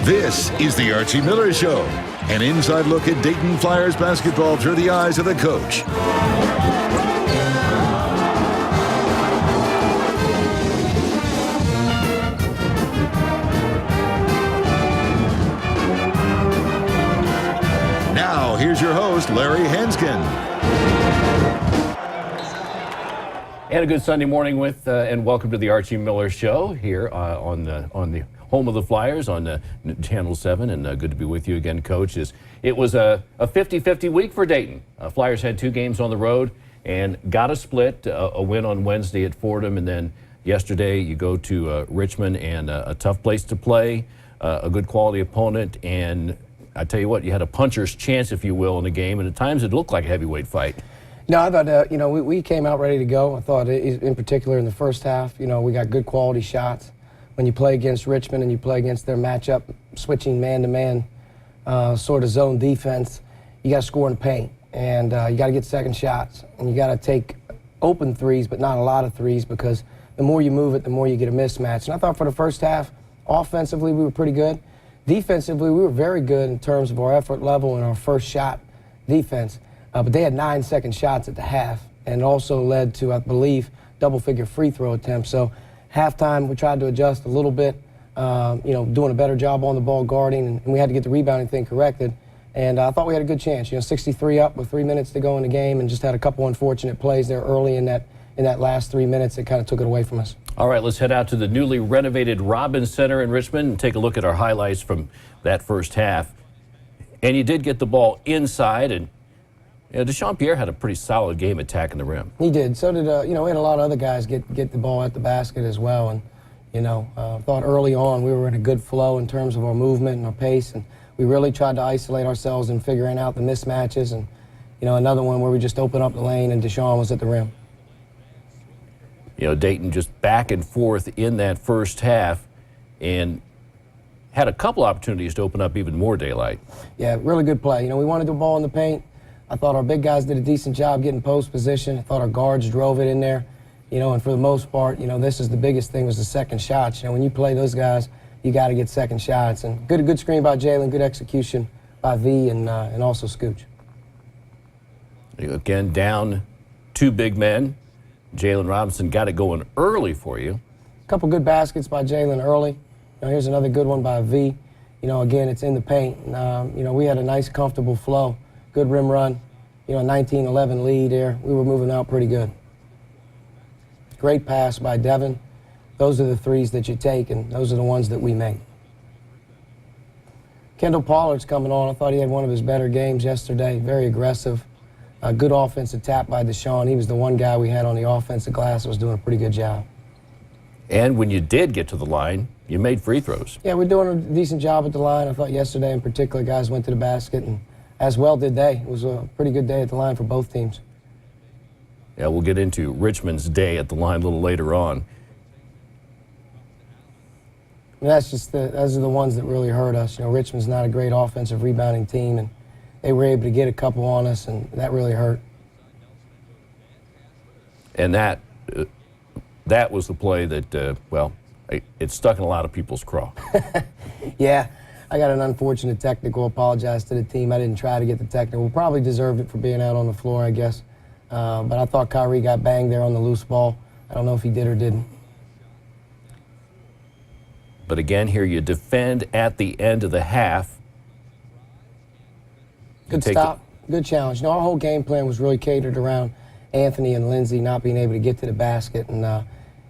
This is the Archie Miller Show, an inside look at Dayton Flyers basketball through the eyes of the coach. Now, here's your host, Larry Henskin. And a good Sunday morning and welcome to the Archie Miller Show here on the home of the Flyers on Channel 7, and good to be with you again, Coach. It was a 50-50 week for Dayton. Flyers had 2 games on the road and got a split, a win on Wednesday at Fordham, and then yesterday you go to Richmond, and a tough place to play, a good quality opponent, and I tell you what, you had a puncher's chance, if you will, in the game, and at times it looked like a heavyweight fight. No, I thought, we came out ready to go. I thought, in particular in the first half, we got good quality shots. When you play against Richmond and you play against their matchup, switching man-to-man sort of zone defense, you got to score in the paint. And you got to get second shots. And you got to take open threes, but not a lot of threes, because the more you move it, the more you get a mismatch. And I thought for the first half, offensively, we were pretty good. Defensively, we were very good in terms of our effort level and our first shot defense. But they had 9 second shots at the half, and it also led to, I believe, double-figure free throw attempts. So halftime, we tried to adjust a little bit, doing a better job on the ball guarding, and we had to get the rebounding thing corrected. And I thought we had a good chance. 63 up with 3 minutes to go in the game, and just had a couple unfortunate plays there early in that last 3 minutes that kind of took it away from us. All right, let's head out to the newly renovated Robins Center in Richmond and take a look at our highlights from that first half. And you did get the ball inside, and Deshaun Pierre had a pretty solid game attacking the rim. He did. So did, we had a lot of other guys get the ball at the basket as well. And, thought early on we were in a good flow in terms of our movement and our pace. And we really tried to isolate ourselves in figuring out the mismatches. And, another one where we just opened up the lane and Deshaun was at the rim. Dayton just back and forth in that first half and had a couple opportunities to open up even more daylight. Yeah, really good play. We wanted the ball in the paint. I thought our big guys did a decent job getting post position. I thought our guards drove it in there, and for the most part, this is the biggest thing, was the second shots. When you play those guys, you got to get second shots. And good screen by Jalen, good execution by V, and also Scooch. Again, down 2 big men. Jalen Robinson got it going early for you. A couple good baskets by Jalen early. Here's another good one by V. Again, it's in the paint. We had a nice, comfortable flow. Good rim run, a 19-11 lead there. We were moving out pretty good. Great pass by Devin. Those are the threes that you take, and those are the ones that we make. Kendall Pollard's coming on. I thought he had one of his better games yesterday. Very aggressive. Good offensive tap by Deshaun. He was the one guy we had on the offensive glass that was doing a pretty good job. And when you did get to the line, you made free throws. Yeah, we're doing a decent job at the line. I thought yesterday in particular, guys went to the basket, and as well did they. It was a pretty good day at the line for both teams. Yeah, we'll get into Richmond's day at the line a little later on. And those are the ones that really hurt us. Richmond's not a great offensive rebounding team, and they were able to get a couple on us, and that really hurt. And that was the play that, it stuck in a lot of people's craw. Yeah. I got an unfortunate technical. Apologize to the team. I didn't try to get the technical. Probably deserved it for being out on the floor, I guess. But I thought Kyrie got banged there on the loose ball. I don't know if he did or didn't. But again, here you defend at the end of the half. Good stop. Good challenge. Our whole game plan was really catered around Anthony and Lindsey not being able to get to the basket. And,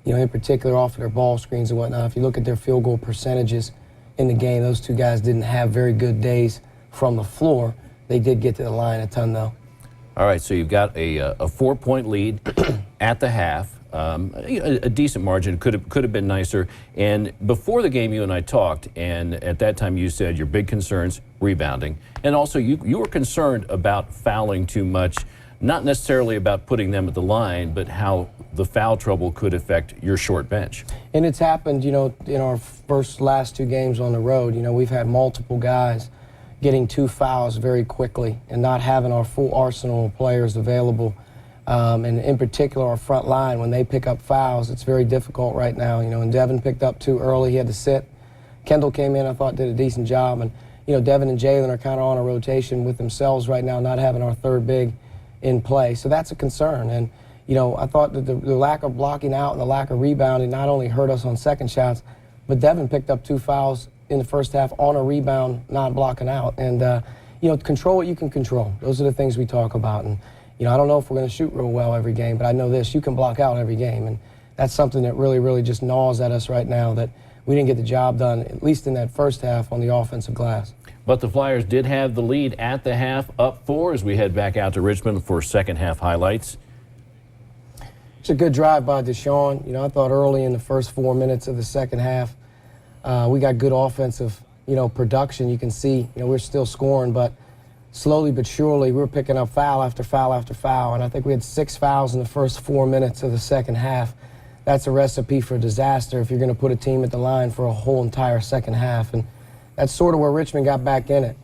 in particular, off of their ball screens and whatnot. If you look at their field goal percentages in the game, those 2 guys didn't have very good days from the floor. They did get to the line a ton, though. All right, so you've got a 4-point lead at the half, a decent margin. Could have been nicer. And before the game, you and I talked, and at that time you said your big concerns, rebounding. And also you were concerned about fouling too much, not necessarily about putting them at the line, but how the foul trouble could affect your short bench. And it's happened, in our last 2 games on the road. We've had multiple guys getting 2 fouls very quickly and not having our full arsenal of players available. And in particular, our front line, when they pick up fouls, it's very difficult right now. And Devin picked up 2 early. He had to sit. Kendall came in, I thought, did a decent job. And, you know, Devin and Jalen are kind of on a rotation with themselves right now, not having our third big in play. So that's a concern. And, you know, I thought that the lack of blocking out and the lack of rebounding not only hurt us on second shots, but Devin picked up 2 fouls in the first half on a rebound, not blocking out. And, you know, control what you can control. Those are the things we talk about. And, you know, I don't know if we're going to shoot real well every game, but I know this, you can block out every game. And that's something that really, really just gnaws at us right now, that we didn't get the job done, at least in that first half, on the offensive glass. But the Flyers did have the lead at the half, up 4 as we head back out to Richmond for second half highlights. It's a good drive by Deshaun. You know, I thought early in the first 4 minutes of the second half, we got good offensive, you know, production. You can see, you know, we're still scoring, but slowly but surely we're picking up foul after foul after foul. And I think we had 6 fouls in the first 4 minutes of the second half. That's a recipe for disaster if you're going to put a team at the line for a whole entire second half. And that's sort of where Richmond got back in it.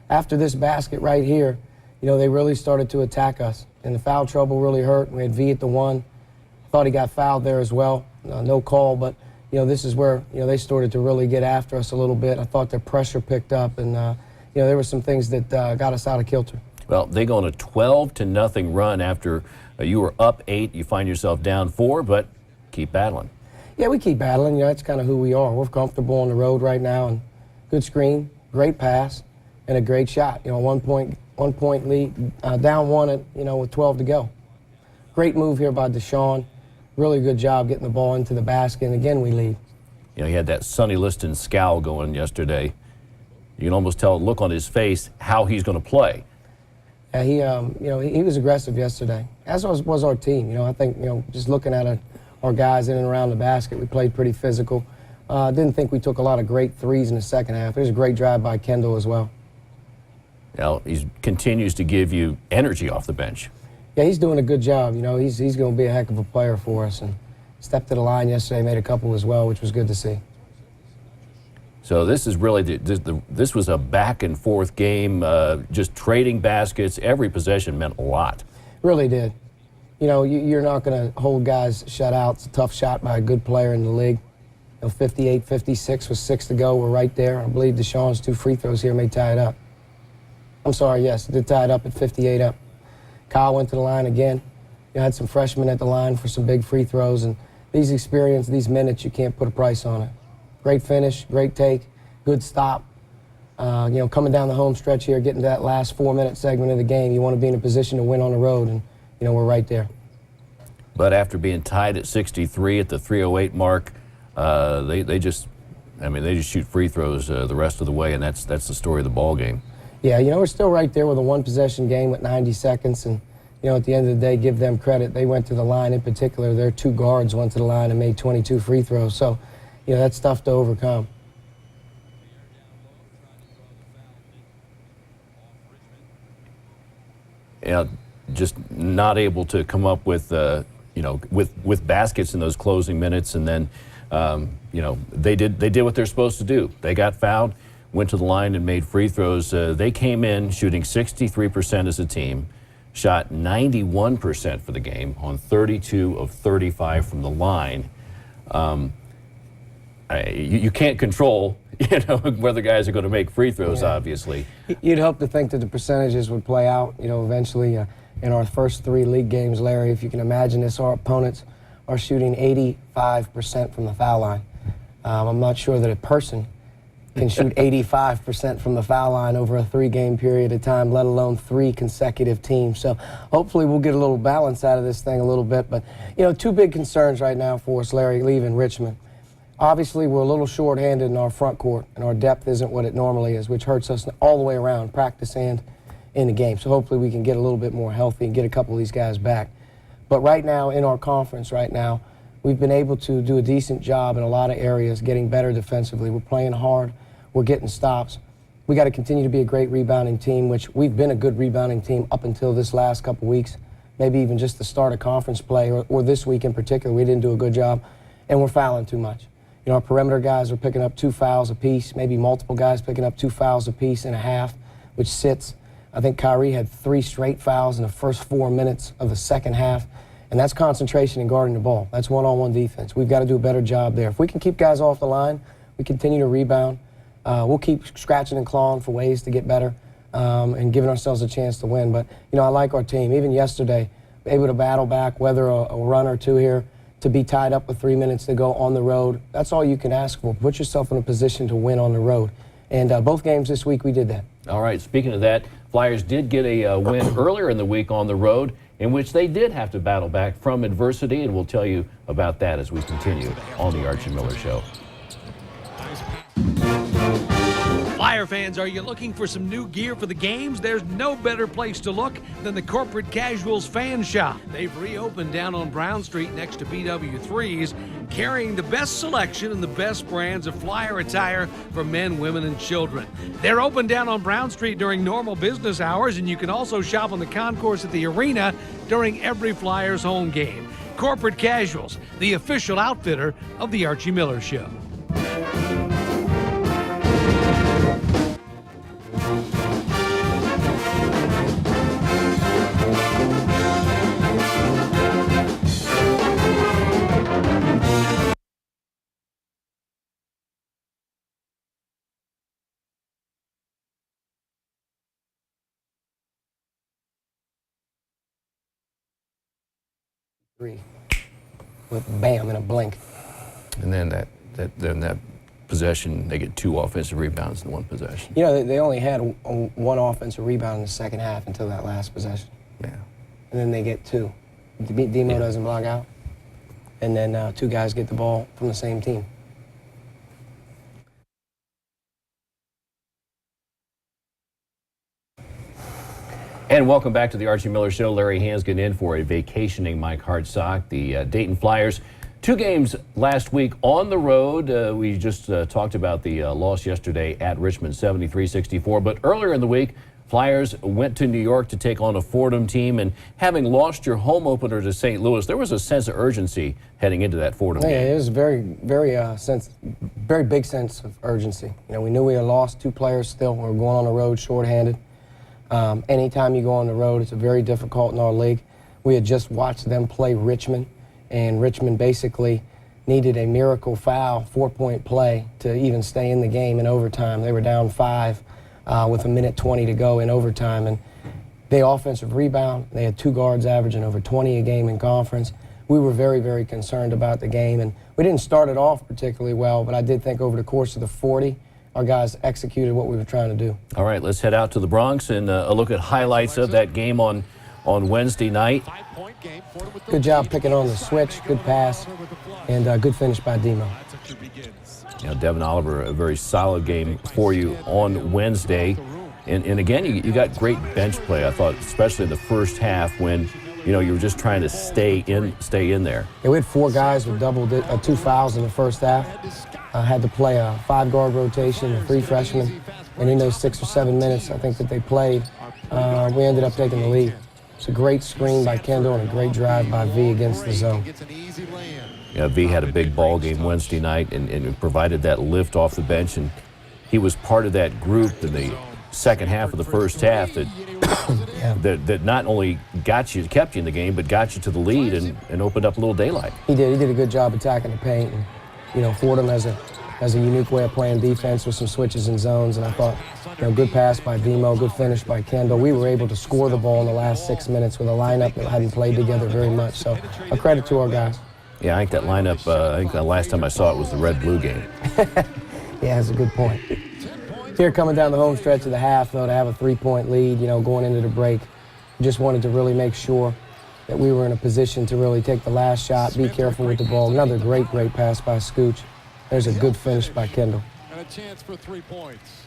After this basket right here, you know, they really started to attack us. And the foul trouble really hurt. We had V at the 1. Thought he got fouled there as well. No call, but, you know, this is where, you know, they started to really get after us a little bit. I thought their pressure picked up, and, you know, there were some things that got us out of kilter. Well, they go on a 12-0 run after you were up 8. You find yourself down 4, but keep battling. Yeah, we keep battling. You know, that's kind of who we are. We're comfortable on the road right now, and good screen, great pass, and a great shot. You know, one point lead, down 1 at, you know, with 12 to go. Great move here by Deshaun. Really good job getting the ball into the basket, and again we lead. You know, he had that Sonny Liston scowl going yesterday. You can almost tell, look on his face, how he's going to play. Yeah, you know, he was aggressive yesterday, as was our team. You know, I think, you know, just looking at our guys in and around the basket, we played pretty physical. Didn't think we took a lot of great threes in the second half. There's a great drive by Kendall as well. Now, he continues to give you energy off the bench. Yeah, he's doing a good job. You know, he's going to be a heck of a player for us. And stepped to the line yesterday, made a couple as well, which was good to see. So this is really, this was a back-and-forth game, just trading baskets. Every possession meant a lot. Really did. You know, you're not going to hold guys shut out. It's a tough shot by a good player in the league. You know, 58-56 with 6 to go. We're right there. I believe Deshaun's 2 free throws here may tie it up. I'm sorry, yes, it did tie it up at 58 up. Kyle went to the line again. You had some freshmen at the line for some big free throws, and these experience, these minutes, you can't put a price on it. Great finish, great take, good stop. You know, coming down the home stretch here, getting to that last 4-minute segment of the game, you want to be in a position to win on the road, and, you know, we're right there. But after being tied at 63 at the 3:08 mark, they just shoot free throws the rest of the way, and that's the story of the ball game. Yeah, you know, we're still right there with a 1-possession game with 90 seconds, and, you know, at the end of the day, give them credit. They went to the line in particular. Their 2 guards went to the line and made 22 free throws. So, you know, that's tough to overcome. Yeah, just not able to come up with, you know, with baskets in those closing minutes, and then, you know, they did what they're supposed to do. They got fouled, went to the line and made free throws. They came in shooting 63% as a team, shot 91% for the game on 32 of 35 from the line. You can't control, you know, whether guys are going to make free throws, obviously. You'd hope to think that the percentages would play out, you know, eventually. In our first 3 league games, Larry, if you can imagine this, our opponents are shooting 85% from the foul line. I'm not sure that a person can shoot 85% from the foul line over a 3-game period of time, let alone 3 consecutive teams. So hopefully we'll get a little balance out of this thing a little bit. But, you know, 2 big concerns right now for us, Larry, leaving Richmond. Obviously, we're a little short-handed in our front court, and our depth isn't what it normally is, which hurts us all the way around, practice and in the game. So hopefully we can get a little bit more healthy and get a couple of these guys back. But right now, in our conference right now, we've been able to do a decent job in a lot of areas, getting better defensively. We're playing hard. We're getting stops. We got to continue to be a great rebounding team, which we've been a good rebounding team up until this last couple weeks, maybe even just the start of conference play, or this week in particular. We didn't do a good job, and we're fouling too much. You know, our perimeter guys are picking up 2 fouls apiece, maybe multiple guys picking up 2 fouls apiece in a half, which sits. I think Kyrie had 3 straight fouls in the first 4 minutes of the second half, and that's concentration and guarding the ball. That's one-on-one defense. We've got to do a better job there. If we can keep guys off the line, We continue to rebound. We'll keep scratching and clawing for ways to get better and giving ourselves a chance to win. But, I like our team. Even yesterday, able to battle back, whether a run or two here, to be tied up with 3 minutes to go on the road. That's all you can ask for. Put yourself in a position to win on the road. And both games this week, we did that. All right, speaking of that, Flyers did get a win earlier in the week on the road, in which they did have to battle back from adversity, and we'll tell you about that as we continue on the Archie Miller Show. Flyer fans, are you looking for some new gear for the games? There's no better place to look than the Corporate Casuals Fan Shop. They've reopened down on Brown Street next to BW3's, carrying the best selection and the best brands of Flyer attire for men, women, and children. They're open down on Brown Street during normal business hours, and you can also shop on the concourse at the arena during every Flyers home game. Corporate Casuals, the official outfitter of the Archie Miller Show. Three. With bam in a blink. And then that possession, they get 2 offensive rebounds in one possession. They only had one offensive rebound in the second half until that last possession. Yeah. And then they get 2. Demo doesn't block out. And then 2 guys get the ball from the same team. And welcome back to the Archie Miller Show. Larry Hansgen in for a vacationing Mike Hartsock. The Dayton Flyers, 2 games last week on the road. We just talked about the loss yesterday at Richmond, 73-64. But earlier in the week, Flyers went to New York to take on a Fordham team. And having lost your home opener to St. Louis, there was a sense of urgency heading into that Fordham game. Yeah, it was very big sense of urgency. We knew we had lost 2 players still. We were going on the road shorthanded. Anytime you go on the road, it's very difficult in our league. We had just watched them play Richmond, and Richmond basically needed a miracle foul, 4-point play to even stay in the game in overtime. They were down 5 with 1:20 to go in overtime, and they offensive rebound. They had 2 guards averaging over 20 a game in conference. We were very, very concerned about the game, and we didn't start it off particularly well, but I did think over the course of the 40, our guys executed what we were trying to do. All right, let's head out to the Bronx and a look at highlights of that game on Wednesday night. Good job picking on the switch, good pass, and good finish by Demo. Devin Oliver, a very solid game for you on Wednesday. And again, you got great bench play, I thought, especially in the first half when you were just trying to stay in there. Yeah, we had 4 guys with 2 fouls in the first half. Had to play a 5-guard rotation, a 3 freshmen, and in those 6 or 7 minutes I think that they played, we ended up taking the lead. It's a great screen by Kendall and a great drive by V against the zone. Yeah, V had a big ball game Wednesday night and provided that lift off the bench, and he was part of that group in the second half of the first half that that not only kept you in the game, but got you to the lead and opened up a little daylight. He did a good job attacking the paint. And, Fordham has a unique way of playing defense with some switches and zones, and I thought, good pass by Demo, good finish by Kendall. We were able to score the ball in the last 6 minutes with a lineup that hadn't played together very much, so a credit to our guys. Yeah, I think that lineup, I think the last time I saw it was the red-blue game. Yeah, that's a good point. Here coming down the home stretch of the half, though, to have a 3-point lead, going into the break, just wanted to really make sure that we were in a position to really take the last shot, be careful with the ball. Another great pass by Scooch. There's a good finish by Kendall. And a chance for 3 points.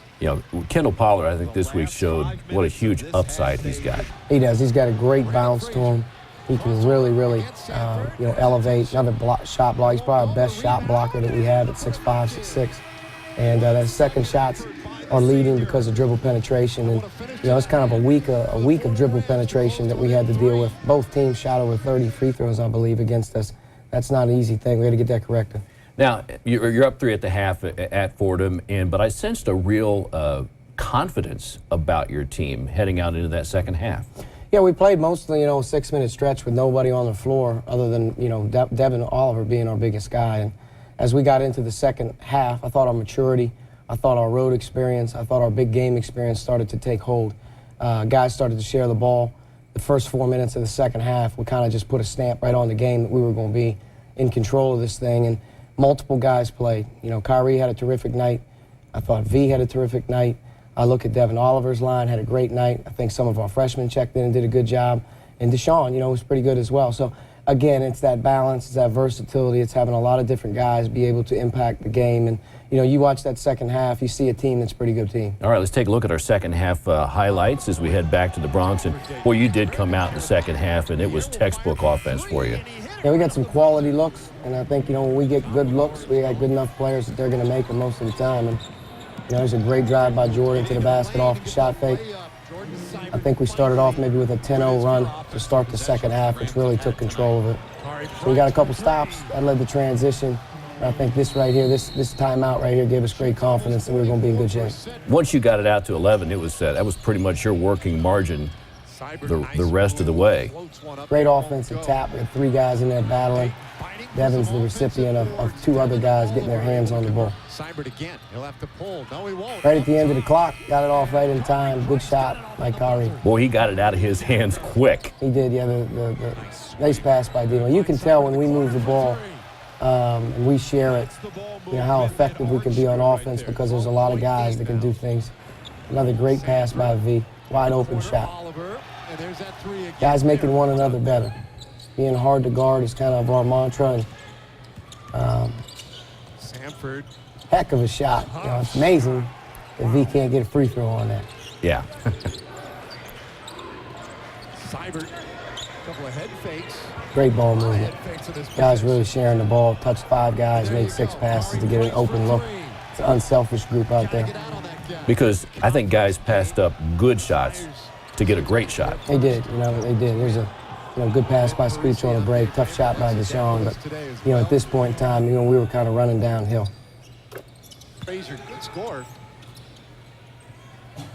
Kendall Pollard, I think this week showed what a huge upside he's got. He does. He's got a great bounce to him. He can really elevate. Another shot block. He's probably our best shot blocker that we have at 6'5", 6'6". And that second shots are leading because of dribble penetration. And, it's kind of a week of dribble penetration that we had to deal with. Both teams shot over 30 free throws, I believe, against us. That's not an easy thing. We got to get that corrected. Now, you're up 3 at the half at Fordham, but I sensed a real confidence about your team heading out into that second half. Yeah, we played mostly, a 6-minute stretch with nobody on the floor other than, Devin Oliver being our biggest guy. And as we got into the second half, I thought our maturity, I thought our road experience, I thought our big game experience started to take hold. Guys started to share the ball. The first 4 minutes of the second half, we kind of just put a stamp right on the game that we were going to be in control of this thing, and multiple guys played. You know, Kyrie had a terrific night. I thought V had a terrific night. I look at Devin Oliver's line, had a great night. I think some of our freshmen checked in and did a good job. And Deshaun, you know, was pretty good as well. So, again, it's that balance, it's that versatility, it's having a lot of different guys be able to impact the game. And, you know, you watch that second half, you see a team that's a pretty good team. All right, let's take a look at our second half highlights as we head back to the Bronx. And, boy, you did come out in the second half, and it was textbook offense for you. Yeah, we got some quality looks, and I think, you know, when we get good looks, we got good enough players that they're going to make them most of the time. And, you know, there's a great drive by Jordan to the basket off the shot fake. I think we started off maybe with a 10-0 run to start the second half, which really took control of it. So we got a couple stops. That led the transition. And I think this right here, this timeout right here gave us great confidence that we were going to be in good shape. Once you got it out to 11, it was that was pretty much your working margin the rest of the way. Great offensive tap. We had 3 guys in there battling. Devin's the recipient of 2 other guys getting their hands on the ball. Again. He'll have to pull. No, he won't. Right at the end of the clock, got it off right in time. Good shot by Kyrie. Boy, he got it out of his hands quick. He did, yeah. The nice pass by Dino. You can tell when we move the ball and we share it, you know, how effective we can be on offense because there's a lot of guys that can do things. Another great pass by V. Wide open shot. Guys making one another better. Being hard to guard is kind of our mantra. And, Samford. heck of a shot. You know, it's amazing that V can't get a free throw on that. Yeah. Seibert. Couple of head fakes. Great ball movement. Guys really sharing the ball. Touched 5 guys, made 6 passes to get an open look. It's an unselfish group out there. Because I think guys passed up good shots to get a great shot. They did, you know, they did. There's a good pass by Scooch on a break, tough shot by Deshaun, but, you know, at this point in time, you know, we were kind of running downhill. Frazier, good score.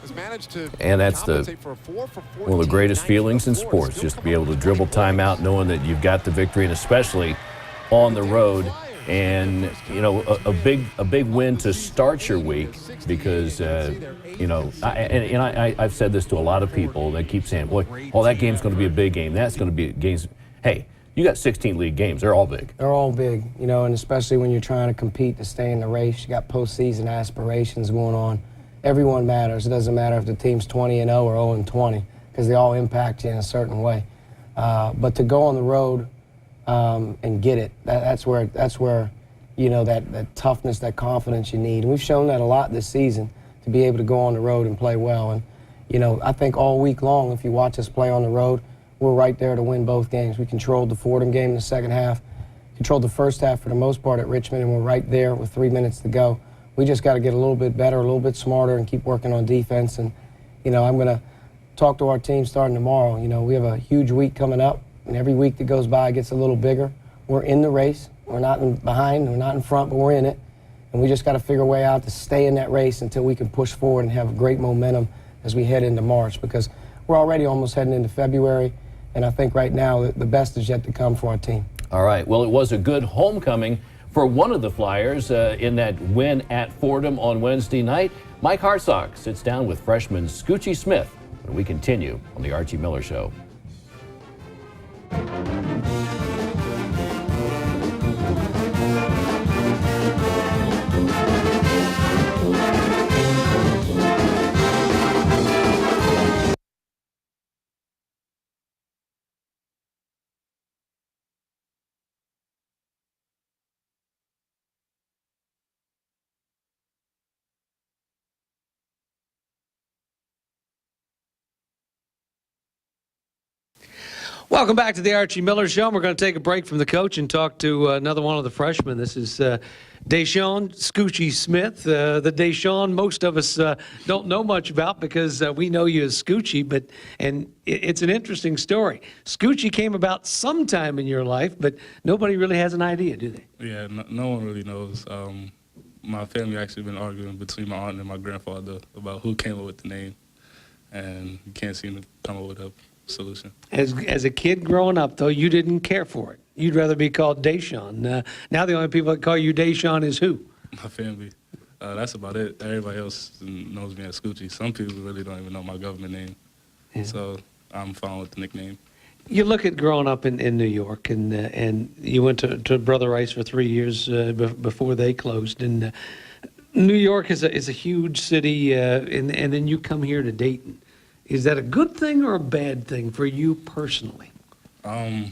Has managed to And that's one of the greatest feelings in sports, sports, just to be able to dribble timeout knowing that you've got the victory, and especially on the road. And, you know, a big win to start your week because, you know, I've said this to a lot of people that keep saying, boy, oh, that game's going to be a big game. That's going to be games. Hey, you got 16 league games. They're all big. They're all big, you know, and especially when you're trying to compete to stay in the race. You got postseason aspirations going on. Everyone matters. It doesn't matter if the team's 20-0 or 0-20 because they all impact you in a certain way. But to go on the road and get it, that's where you know, that toughness, that confidence you need. And we've shown that a lot this season to be able to go on the road and play well. And, you know, I think all week long, if you watch us play on the road, we're right there to win both games. We controlled the Fordham game in the second half, controlled the first half for the most part at Richmond, and we're right there with 3 minutes to go. We just got to get a little bit better, a little bit smarter, and keep working on defense. And, you know, I'm going to talk to our team starting tomorrow. You know, we have a huge week coming up, and every week that goes by gets a little bigger. We're in the race. We're not behind, we're not in front, but we're in it. And we just got to figure a way out to stay in that race until we can push forward and have great momentum as we head into March, because we're already almost heading into February, and I think right now the best is yet to come for our team. All right. Well, it was a good homecoming for one of the Flyers in that win at Fordham on Wednesday night. Mike Hartsock sits down with freshman Scoochie Smith when we continue on the Archie Miller Show. Welcome back to the Archie Miller Show. We're going to take a break from the coach and talk to another one of the freshmen. This is Deshaun Scoochie Smith. The Deshaun most of us don't know much about because we know you as Scoochie, and it's an interesting story. Scoochie came about sometime in your life, but nobody really has an idea, do they? Yeah, no one really knows. My family actually been arguing between my aunt and my grandfather about who came up with the name, and you can't seem to come up with a solution. As a kid growing up, though, you didn't care for it. You'd rather be called Deshaun. Now the only people that call you Deshaun is who? My family. That's about it. Everybody else knows me as Scoochie. Some people really don't even know my government name. Yeah. So I'm fine with the nickname. You look at growing up in New York, and you went to Brother Rice for 3 years before they closed. And New York is a huge city, and then you come here to Dayton. Is that a good thing or a bad thing for you personally? I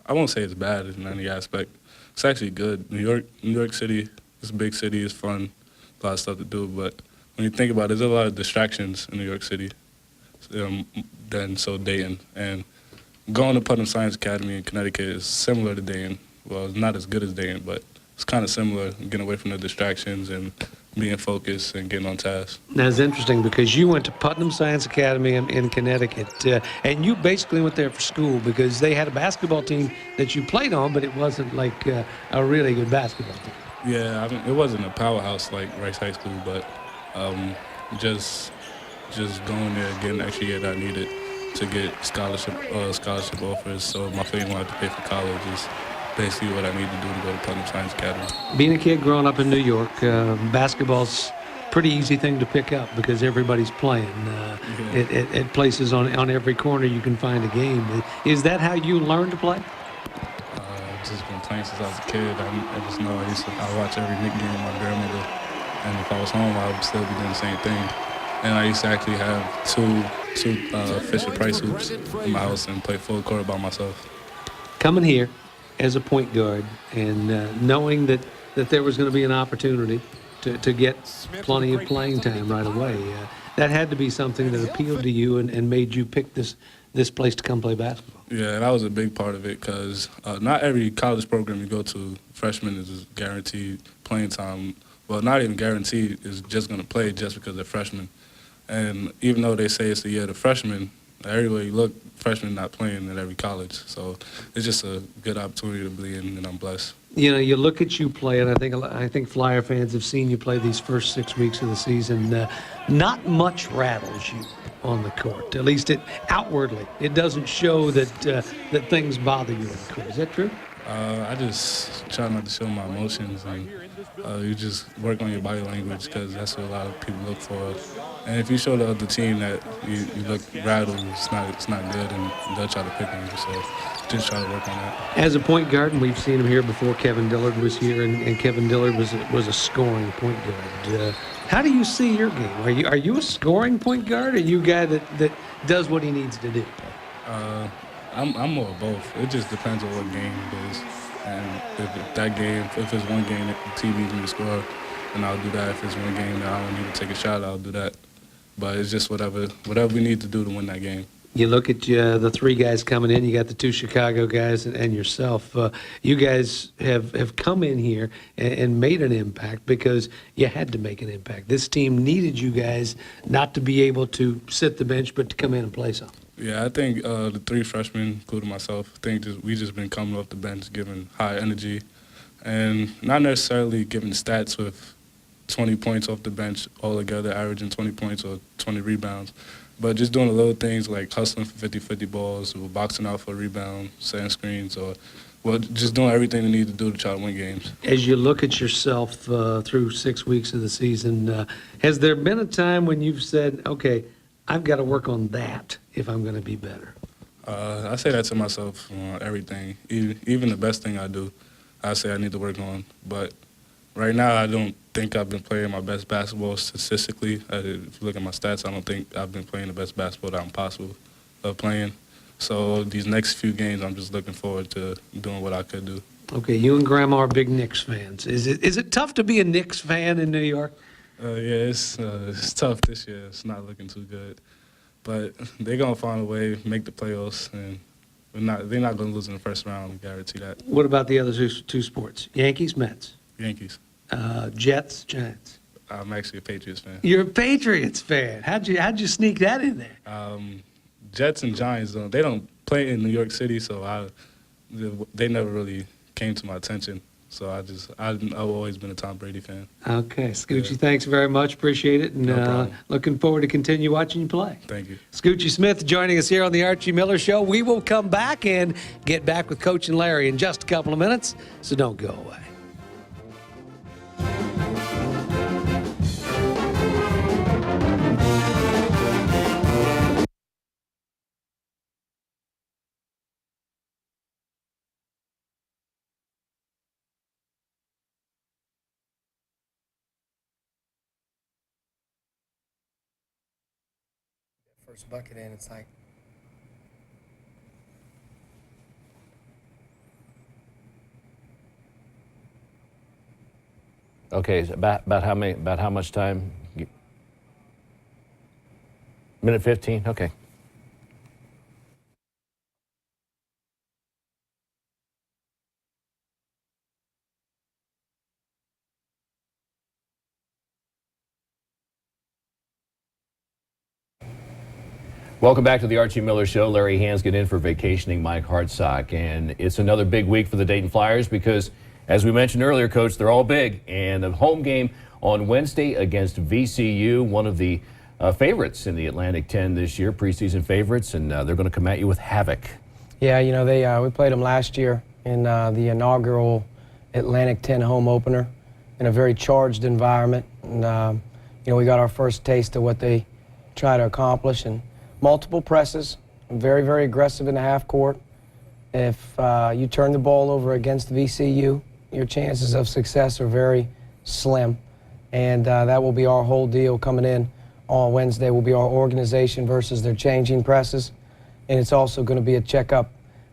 won't say it's bad in any aspect. It's actually good. New York City, it's a big city. It's fun. A lot of stuff to do. But when you think about it, there's a lot of distractions in New York City than Dayton. And going to Putnam Science Academy in Connecticut is similar to Dayton. Well, it's not as good as Dayton, but it's kind of similar, getting away from the distractions and being focused and getting on task. Now, it's interesting because you went to Putnam Science Academy in Connecticut, and you basically went there for school because they had a basketball team that you played on, but it wasn't like a really good basketball team. Yeah, I mean, it wasn't a powerhouse like Rice High School, but just going there, getting the extra year that I needed to get scholarship offers, so my family wanted to pay for college is basically what I need to do to go to Putnam Science Academy. Being a kid growing up in New York, basketball's a pretty easy thing to pick up because everybody's playing. At places on every corner you can find a game. Is that how you learned to play? I've just been playing since I was a kid. I just know I watch every Knick game with my grandmother, and if I was home, I would still be doing the same thing. And I used to actually have two Fisher Price hoops in my house and play full court by myself. Coming here as a point guard and knowing that there was going to be an opportunity to get plenty of playing time right away, that had to be something that appealed to you and made you pick this place to come play basketball. Yeah, that was a big part of it because not every college program you go to, freshman is guaranteed playing time. Well, not even guaranteed, is just going to play just because they're freshmen. And even though they say it's the year of the freshman, everywhere you look, freshmen not playing at every college. So it's just a good opportunity to be in, and I'm blessed. You know, you look at you play, and I think Flyer fans have seen you play these first 6 weeks of the season. Not much rattles you on the court, at least outwardly. It doesn't show that things bother you on the court. Is that true? I just try not to show my emotions, and you just work on your body language because that's what a lot of people look for. And if you show the other team that you look rattled, it's not good, and they'll try to pick on you. So just try to work on that. As a point guard, and we've seen him here before, Kevin Dillard was here, and Kevin Dillard was a scoring point guard. How do you see your game? Are you a scoring point guard, or are you a guy that does what he needs to do? I'm more of both. It just depends on what game it is. And if it's one game that the team needs me to score, then I'll do that. If it's one game that I don't need to take a shot, I'll do that. But it's just whatever we need to do to win that game. You look at the three guys coming in. You got the two Chicago guys and yourself. You guys have come in here and made an impact because you had to make an impact. This team needed you guys not to be able to sit the bench, but to come in and play something. Yeah, I think the three freshmen, including myself, I think we just been coming off the bench, giving high energy, and not necessarily giving stats with 20 points off the bench altogether, averaging 20 points or 20 rebounds, but just doing the little things like hustling for 50-50 balls, or boxing out for a rebound, setting screens, or just doing everything they need to do to try to win games. As you look at yourself through 6 weeks of the season, has there been a time when you've said, okay, I've got to work on that if I'm going to be better? I say that to myself on everything. Even the best thing I do, I say I need to work on. But right now, I don't think I've been playing my best basketball statistically. If you look at my stats, I don't think I've been playing the best basketball that I'm possible of playing. So these next few games, I'm just looking forward to doing what I could do. Okay, you and Grandma are big Knicks fans. Is it tough to be a Knicks fan in New York? Yeah, it's tough this year. It's not looking too good. But they're going to find a way, make the playoffs, and they're not going to lose in the first round, I guarantee that. What about the other two sports? Yankees, Mets? Yankees. Jets, Giants? I'm actually a Patriots fan. You're a Patriots fan. How'd you sneak that in there? Jets and Giants, they don't play in New York City, so they never really came to my attention. So I've always been a Tom Brady fan. Okay, Scoochie, thanks very much. Appreciate it. And No problem. looking forward to continue watching you play. Thank you. Scoochie Smith joining us here on the Archie Miller Show. We will come back and get back with Coach and Larry in just a couple of minutes, so don't go away. First bucket in, it's like, Okay, so about how much time? Minute 15. Okay. Welcome back to the Archie Miller Show. Larry Hansgen in for vacationing Mike Hartsock. And it's another big week for the Dayton Flyers because, as we mentioned earlier, Coach, they're all big. And a home game on Wednesday against VCU, one of the favorites in the Atlantic 10 this year, preseason favorites, and they're going to come at you with havoc. yeah, you know, we played them last year in the inaugural Atlantic 10 home opener in a very charged environment. And, you know, we got our first taste of what they try to accomplish. And multiple presses, very, very aggressive in the half court. If you turn the ball over against VCU, your chances of success are very slim. And that will be our whole deal coming in on Wednesday, will be our organization versus their changing presses. And it's also going to be a checkup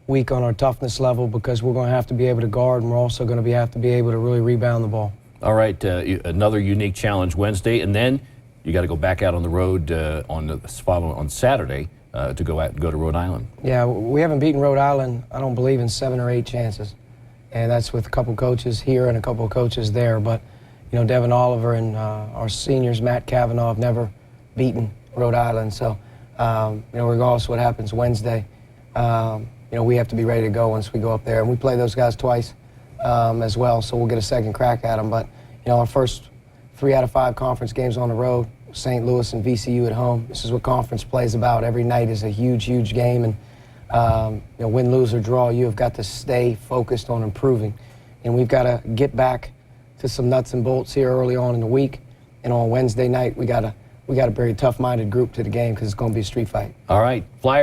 week on our toughness level because we're going to have to be able to guard, and we're also going to have to be able to really rebound the ball. All right, another unique challenge Wednesday, and then you got to go back out on the road on Saturday to go to Rhode Island. Yeah, we haven't beaten Rhode Island, I don't believe, in 7 or 8 chances. And that's with a couple coaches here and a couple of coaches there. But, you know, Devin Oliver and our seniors, Matt Cavanaugh, have never beaten Rhode Island. So, you know, regardless of what happens Wednesday, you know, we have to be ready to go once we go up there. And we play those guys twice as well, so we'll get a second crack at them. But, you know, our first 3 out of 5 conference games on the road, St. Louis and VCU at home. This is what conference play is about. Every night is a huge, huge game. And, you know, win, lose, or draw, you have got to stay focused on improving. And we've got to get back to some nuts and bolts here early on in the week. And on Wednesday night, we got a very tough-minded group to the game because it's going to be a street fight. All right, Flyers.